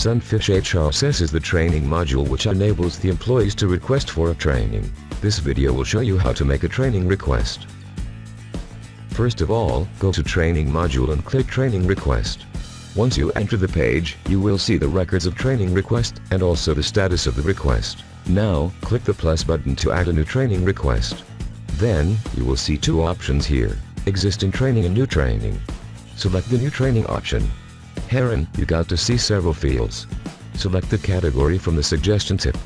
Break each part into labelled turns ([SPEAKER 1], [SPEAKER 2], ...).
[SPEAKER 1] Sunfish HR is the training module which enables the employees to request for a training. This video will show you how to make a training request. First of all, go to Training module and click Training Request. Once you enter the page, you will see the records of training request and also the status of the request. Now, click the plus button to add a new training request. Then, you will see two options here: existing training and new training. Select the new training option. Herein, you got to see several fields. Select the category from the suggestion tip.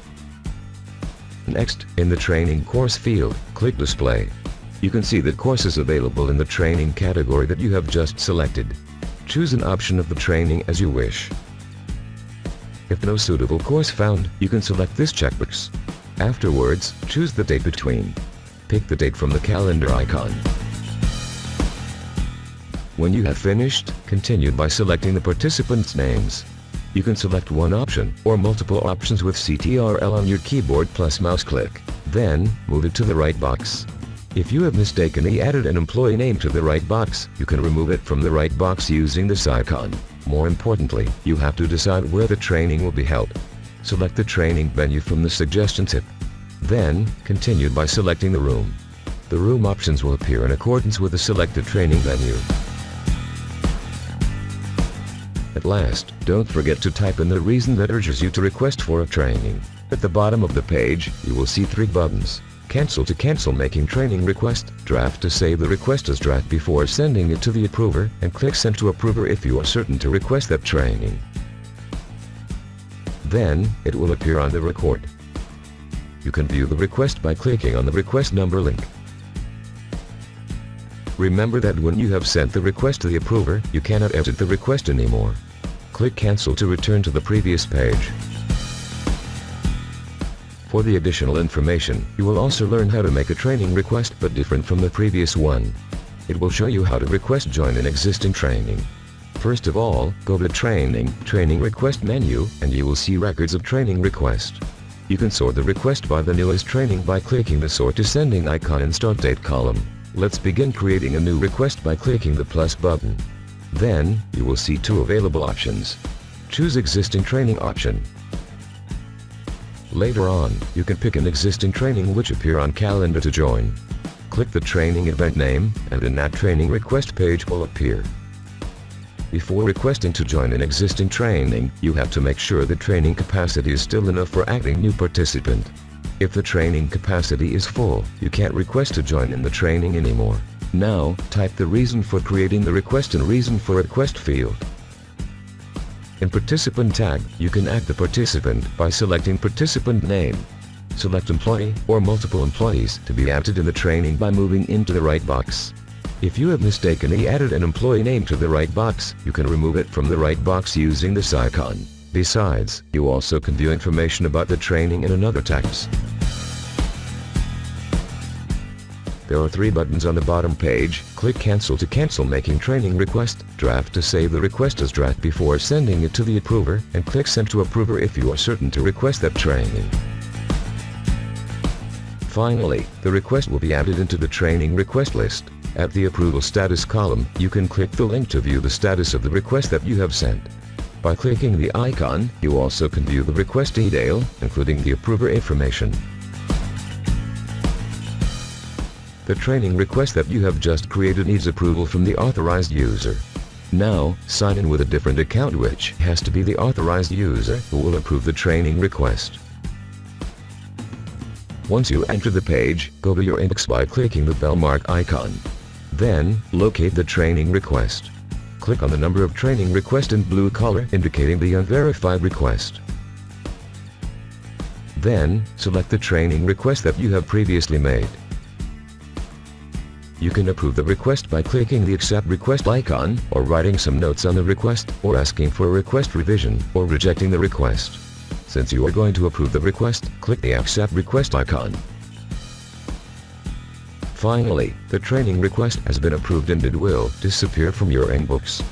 [SPEAKER 1] Next, in the training course field, click Display. You can see the courses available in the training category that you have just selected. Choose an option of the training as you wish. If no suitable course found, you can select this checkbox. Afterwards, choose the date between. Pick the date from the calendar icon. When you have finished, continue by selecting the participants' names. You can select one option, or multiple options with CTRL on your keyboard plus mouse click. Then, move it to the right box. If you have mistakenly added an employee name to the right box, you can remove it from the right box using this icon. More importantly, you have to decide where the training will be held. Select the training venue from the suggestion tip. Then, continue by selecting the room. The room options will appear in accordance with the selected training venue. At last, don't forget to type in the reason that urges you to request for a training. At the bottom of the page, you will see three buttons: Cancel to cancel making training request, Draft to save the request as draft before sending it to the approver, and click Send to approver if you are certain to request that training. Then, it will appear on the record. You can view the request by clicking on the request number link. Remember that when you have sent the request to the approver, you cannot edit the request anymore. Click Cancel to return to the previous page. For the additional information, you will also learn how to make a training request but different from the previous one. It will show you how to request join an existing training. First of all, go to Training Request menu, and you will see records of training request. You can sort the request by the newest training by clicking the Sort to Sending icon in Start Date column. Let's begin creating a new request by clicking the plus button. Then, you will see two available options. Choose Existing Training option. Later on, you can pick an existing training which appear on calendar to join. Click the training event name, and in that training request page will appear. Before requesting to join an existing training, you have to make sure the training capacity is still enough for adding new participant. If the training capacity is full, you can't request to join in the training anymore. Now, type the reason for creating the request and reason for request field. In Participant tag, you can add the participant by selecting Participant name. Select Employee or multiple employees to be added in the training by moving into the right box. If you have mistakenly added an employee name to the right box, you can remove it from the right box using this icon. Besides, you also can view information about the training in another tabs. There are three buttons on the bottom page. Click Cancel to cancel making training request, Draft to save the request as draft before sending it to the approver, and click Send to approver if you are certain to request that training. Finally, the request will be added into the training request list. At the approval status column, you can click the link to view the status of the request that you have sent. By clicking the icon, you also can view the request detail, including the approver information. The training request that you have just created needs approval from the authorized user. Now, sign in with a different account which has to be the authorized user who will approve the training request. Once you enter the page, go to your inbox by clicking the bell mark icon. Then, locate the training request. Click on the number of training request in blue color indicating the unverified request. Then, select the training request that you have previously made. You can approve the request by clicking the Accept Request icon, or writing some notes on the request, or asking for a request revision, or rejecting the request. Since you are going to approve the request, click the Accept Request icon. Finally, the training request has been approved and it will disappear from your inbox.